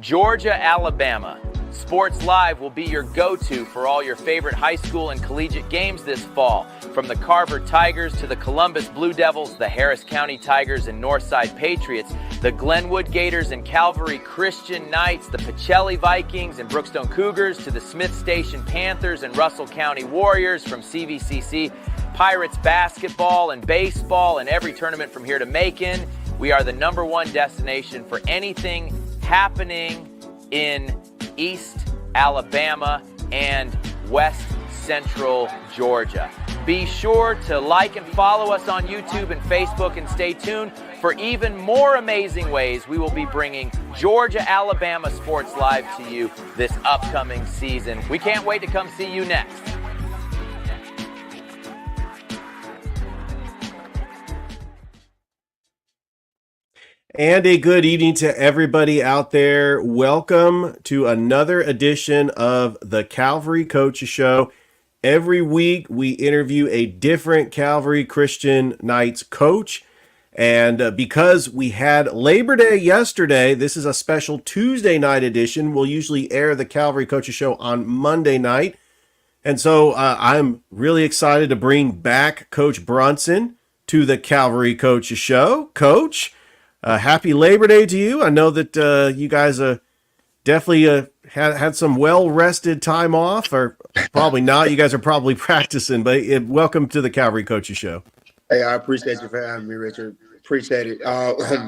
Georgia, Alabama. Sports Live will be your go-to for all your favorite high school and collegiate games this fall. From the Carver Tigers to the Columbus Blue Devils, the Harris County Tigers and Northside Patriots, the Glenwood Gators and Calvary Christian Knights, the Pacelli Vikings and Brookstone Cougars, to the Smith Station Panthers and Russell County Warriors, from CVCC, Pirates basketball and baseball, and every tournament from here to Macon. We are the #1 destination for anything happening in East Alabama and West Central Georgia. Be sure to like and follow us on YouTube and Facebook, and stay tuned for even more amazing ways we will be bringing Georgia, Alabama Sports Live to you this upcoming season. We can't wait to come see you next. And a good evening to everybody out there. Welcome to another edition of the Calvary Coaches Show. Every week we interview a different Calvary Christian Knights coach. And because we had Labor Day yesterday, this is a special Tuesday night edition. We'll usually air the Calvary Coaches Show on Monday night. And so I'm really excited to bring back Coach Brunson to the Calvary Coaches Show. Coach, happy Labor Day to you. I know that you guys definitely had some well-rested time off, or probably not. You guys are probably practicing, but welcome to the Calvary Coaches Show. Hey, I appreciate you for having me, Richard. Appreciate it.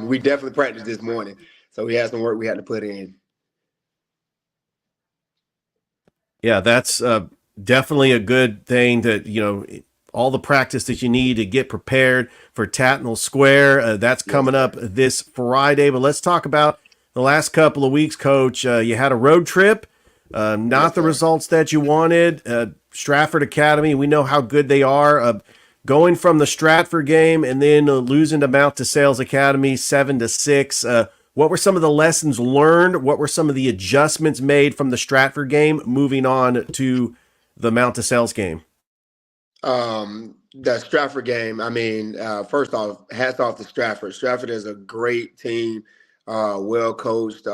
We definitely practiced this morning, so we had some work we had to put in. Yeah, that's definitely a good thing that, all the practice that you need to get prepared for Tatnall Square. That's coming up this Friday. But let's talk about the last couple of weeks, Coach. You had a road trip, not the results that you wanted. Stratford Academy, we know how good they are. Going from the Stratford game and then losing to Mount DeSales Academy 7-6. What were some of the lessons learned? What were some of the adjustments made from the Stratford game moving on to the Mount DeSales game? The Stratford game, first off, hats off to Stratford. Stratford is a great team, well coached,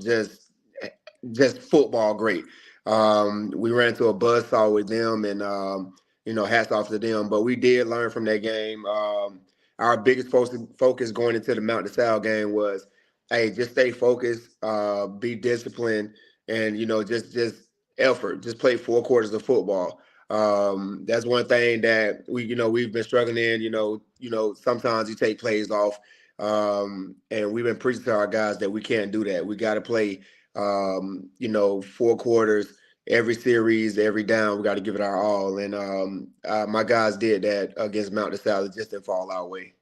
just football great. We ran into a buzzsaw with them, and hats off to them. But we did learn from that game. Our biggest focus going into the Mount DeSales game was, hey, just stay focused, be disciplined, and just effort. Just play 4 quarters of football. That's one thing that we've been struggling in. Sometimes you take plays off, and we've been preaching to our guys that we can't do that. We got to play 4 quarters every series, every down. We got to give it our all, and my guys did that against Mount DeSales. It just didn't fall our way.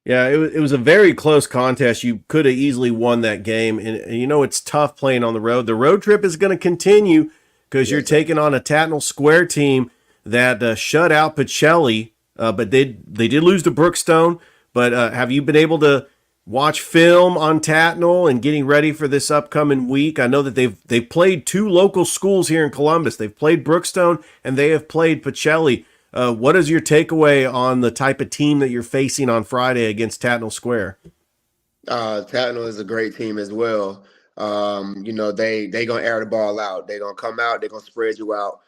Yeah, it was a very close contest. You could have easily won that game, and it's tough playing on the road. The road trip is going to continue, because you're taking on a Tatnall Square team that shut out Pacelli, but they did lose to Brookstone. But have you been able to watch film on Tatnall and getting ready for this upcoming week? I know that they've played 2 local schools here in Columbus. They've played Brookstone and they have played Pacelli. What is your takeaway on the type of team that you're facing on Friday against Tatnall Square? Tatnall is a great team as well. They gonna air the ball out. They're gonna come out. They're gonna spread you out.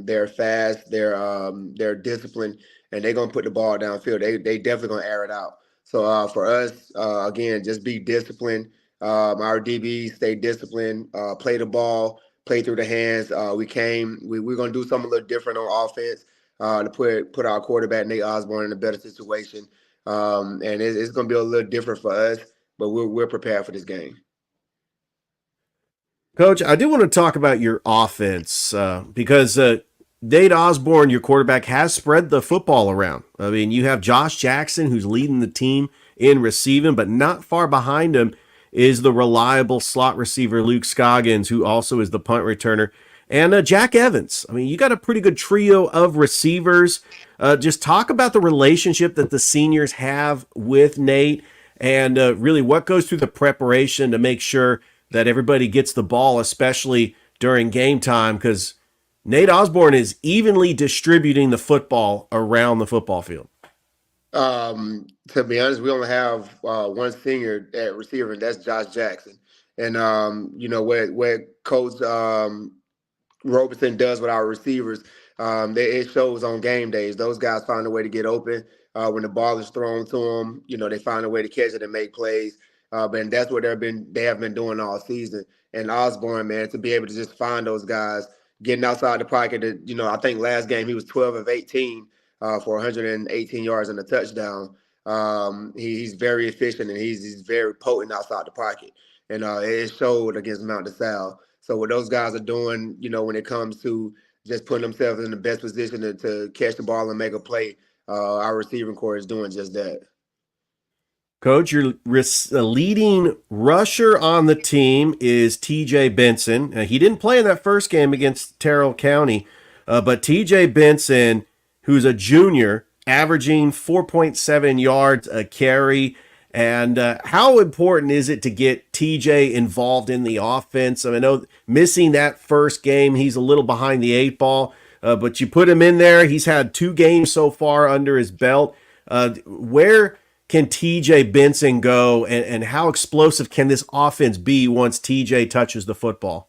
They're fast. They're disciplined, and they're gonna put the ball downfield. They definitely gonna air it out. So for us, again, just be disciplined. Our DBs stay disciplined. Play the ball. Play through the hands. We're gonna do something a little different on offense to put our quarterback Nate Osborne in a better situation. And it's gonna be a little different for us, but we're prepared for this game. Coach, I do want to talk about your offense because Nate Osborne, your quarterback, has spread the football around. I mean, you have Josh Jackson, who's leading the team in receiving, but not far behind him is the reliable slot receiver Luke Scoggins, who also is the punt returner, and Jack Evans. I mean, you got a pretty good trio of receivers. Just talk about the relationship that the seniors have with Nate, and really what goes through the preparation to make sure that everybody gets the ball, especially during game time, because Nate Osborne is evenly distributing the football around the football field. To be honest, we only have one senior at receiver, and that's Josh Jackson. And where Coach Roberson does with our receivers. It shows on game days. Those guys find a way to get open when the ball is thrown to them. They find a way to catch it and make plays. But that's what they have been doing all season. And Osborne, man, to be able to just find those guys getting outside the pocket. I think last game he was 12 of 18 for 118 yards and a touchdown. He's very efficient and he's very potent outside the pocket. And it showed against Mount DeSalle. So what those guys are doing, when it comes to just putting themselves in the best position to catch the ball and make a play, our receiving core is doing just that. Coach, your leading rusher on the team is TJ Benson. He didn't play in that first game against Terrell County, but TJ Benson, who's a junior, averaging 4.7 yards a carry. And how important is it to get TJ involved in the offense? I know missing that first game, he's a little behind the eight ball, but you put him in there. He's had 2 games so far under his belt. Where can TJ Benson go, and how explosive can this offense be once TJ touches the football?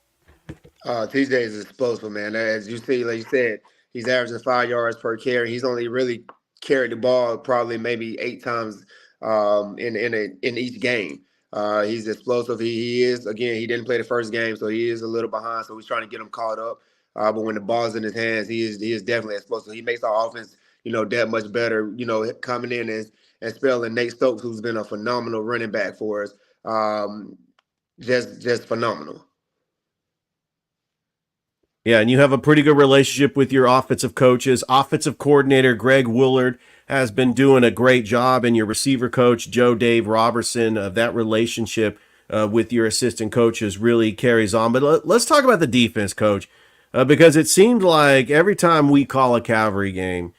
TJ is explosive, man. As you see, like you said, he's averaging 5 yards per carry. He's only really carried the ball probably maybe 8 times in each game. He's explosive. He is, again, he didn't play the first game, so he is a little behind. So we're trying to get him caught up. But when the ball's in his hands, he is definitely explosive. He makes our offense, that much better. Coming in and spelling Nate Stokes, who's been a phenomenal running back for us. Just phenomenal. Yeah, and you have a pretty good relationship with your offensive coaches. Offensive coordinator Greg Willard has been doing a great job, and your receiver coach, Joe Dave Robertson, that relationship with your assistant coaches really carries on. But let's talk about the defense, Coach, because it seemed like every time we call a Calvary game,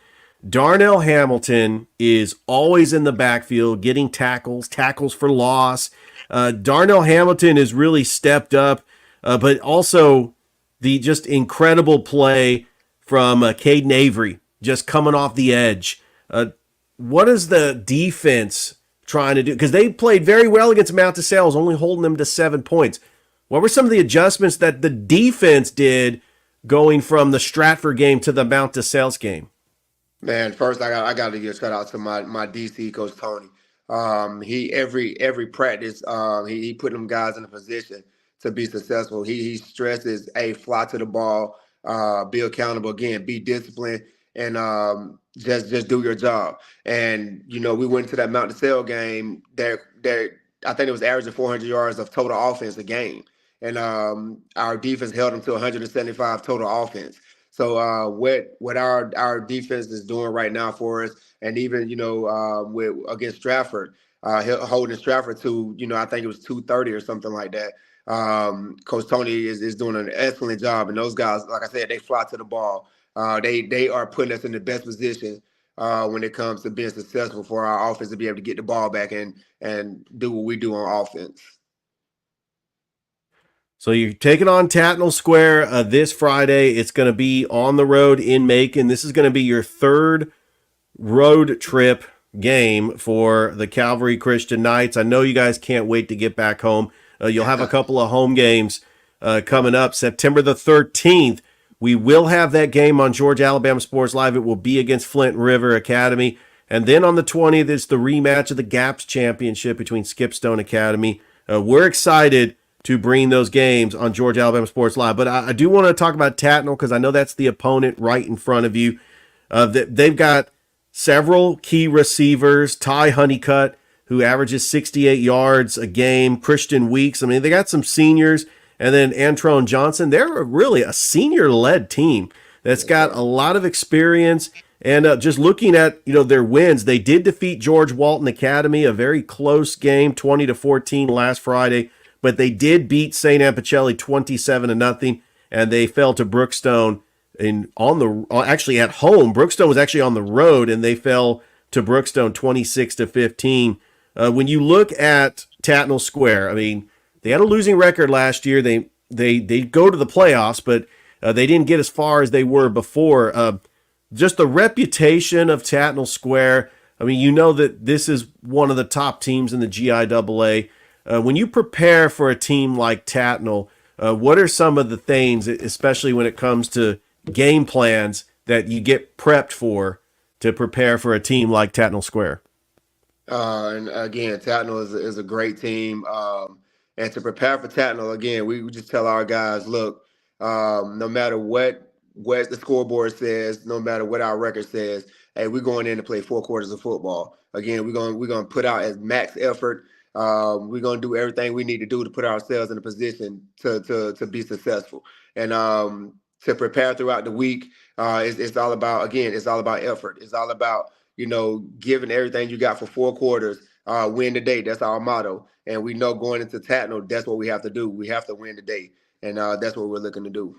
Darnell Hamilton is always in the backfield getting tackles for loss. Darnell Hamilton has really stepped up, but also the just incredible play from Caden Avery just coming off the edge. What is the defense trying to do? Because they played very well against Mount DeSales, only holding them to 7 points. What were some of the adjustments that the defense did going from the Stratford game to the Mount DeSales game? Man, first I got to give a shout out to my DC coach Tony. He every practice he put them guys in a position to be successful. He stresses fly to the ball, be accountable again, be disciplined, and just do your job. And we went to that Mount DeSale game. There I think it was averaging 400 yards of total offense a game, and our defense held them to 175 total offense. So what our defense is doing right now for us, and even with against Stratford, holding Stratford to I think it was 230 or something like that. Coach Tony is doing an excellent job, and those guys, like I said, they fly to the ball. They are putting us in the best position when it comes to being successful for our offense to be able to get the ball back and do what we do on offense. So you're taking on Tatnall Square this Friday. It's going to be on the road in Macon. This is going to be your 3rd road trip game for the Calvary Christian Knights. I know you guys can't wait to get back home. You'll have a couple of home games coming up. September the 13th, we will have that game on Georgia Alabama Sports Live. It will be against Flint River Academy. And then on the 20th, it's the rematch of the GAPS Championship between Skipstone Academy. We're excited to bring those games on Georgia Alabama Sports Live. But I do want to talk about Tatnall because I know that's the opponent right in front of you. They've got several key receivers. Ty Honeycutt, who averages 68 yards a game. Christian Weeks. I mean, they got some seniors. And then Antrone Johnson. They're really a senior-led team that's got a lot of experience. And just looking at their wins, they did defeat George Walton Academy, a very close game, 20-14 last Friday. But they did beat St. Ampichelli 27-0, and they fell to Brookstone actually at home. Brookstone was actually on the road, and they fell to Brookstone 26-15. When you look at Tatnall Square, I mean, they had a losing record last year. They go to the playoffs, but they didn't get as far as they were before. Just the reputation of Tatnall Square, I mean, you know that this is one of the top teams in the GIAA. When you prepare for a team like Tatnall, what are some of the things, especially when it comes to game plans, that you get prepped for to prepare for a team like Tatnall Square? And again, Tatnall is a great team. And to prepare for Tatnall, again, we just tell our guys, look, no matter what the scoreboard says, no matter what our record says, hey, we're going in to play 4 quarters of football. Again, we're gonna put out as max effort. We're gonna do everything we need to do to put ourselves in a position to be successful. And to prepare throughout the week, it's all about, again, it's all about effort. It's all about, giving everything you got for 4 quarters, win the day. That's our motto. And we know going into Tatnall, that's what we have to do. We have to win the day. And that's what we're looking to do.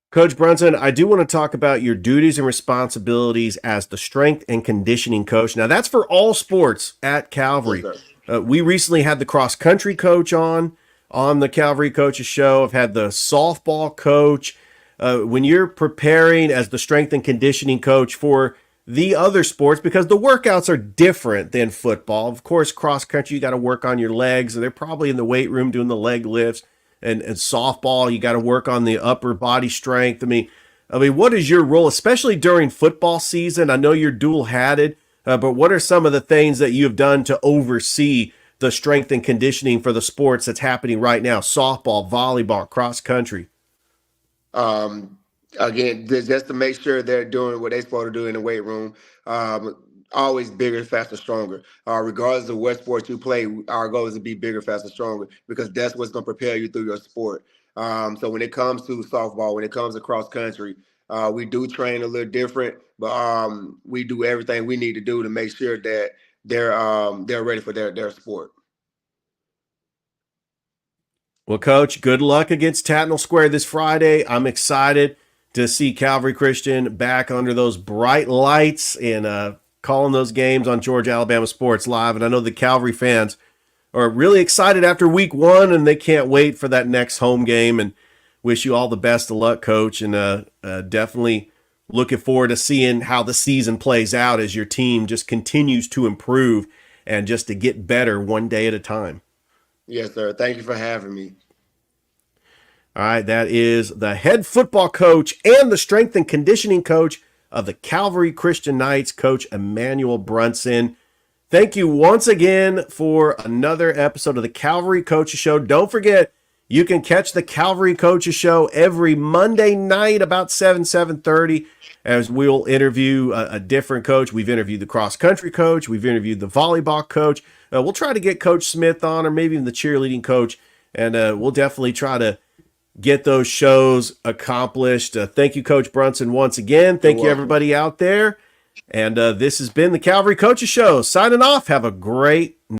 Coach Brunson, I do want to talk about your duties and responsibilities as the strength and conditioning coach. Now, that's for all sports at Calvary. Yes, We recently had the cross-country coach on the Calvary Coaches Show. I've had the softball coach. When you're preparing as the strength and conditioning coach for the other sports, because the workouts are different than football. Of course, cross-country, you got to work on your legs. They're probably in the weight room doing the leg lifts. And softball, you got to work on the upper body strength. I mean, what is your role, especially during football season? I know you're dual-hatted, but what are some of the things that you have done to oversee the strength and conditioning for the sports that's happening right now? Softball, volleyball, cross country. Again, just to make sure they're doing what they're supposed to do in the weight room. Always bigger, faster, stronger. Regardless of what sport you play, our goal is to be bigger, faster, stronger, because that's what's going to prepare you through your sport. So when it comes to softball, when it comes to cross country, we do train a little different, but we do everything we need to do to make sure that they're ready for their sport. Well, Coach, good luck against Tatnall Square this Friday. I'm excited to see Calvary Christian back under those bright lights and calling those games on Georgia Alabama Sports Live. And I know the Calvary fans are really excited after week 1, and they can't wait for that next home game. And wish you all the best of luck, Coach. And definitely looking forward to seeing how the season plays out as your team just continues to improve and just to get better one day at a time. Yes, sir. Thank you for having me. All right, that is the head football coach and the strength and conditioning coach of the Calvary Christian Knights, Coach Emmanuel Brunson. Thank you once again for another episode of the Calvary Coaches Show. Don't forget, you can catch the Calvary Coaches Show every Monday night about 7:30, as we'll interview a different coach. We've interviewed the cross-country coach. We've interviewed the volleyball coach. We'll try to get Coach Smith on, or maybe even the cheerleading coach, and we'll definitely try to get those shows accomplished. Thank you, Coach Brunson, once again. Thank you, everybody out there. And this has been the Calvary Coaches Show. Signing off. Have a great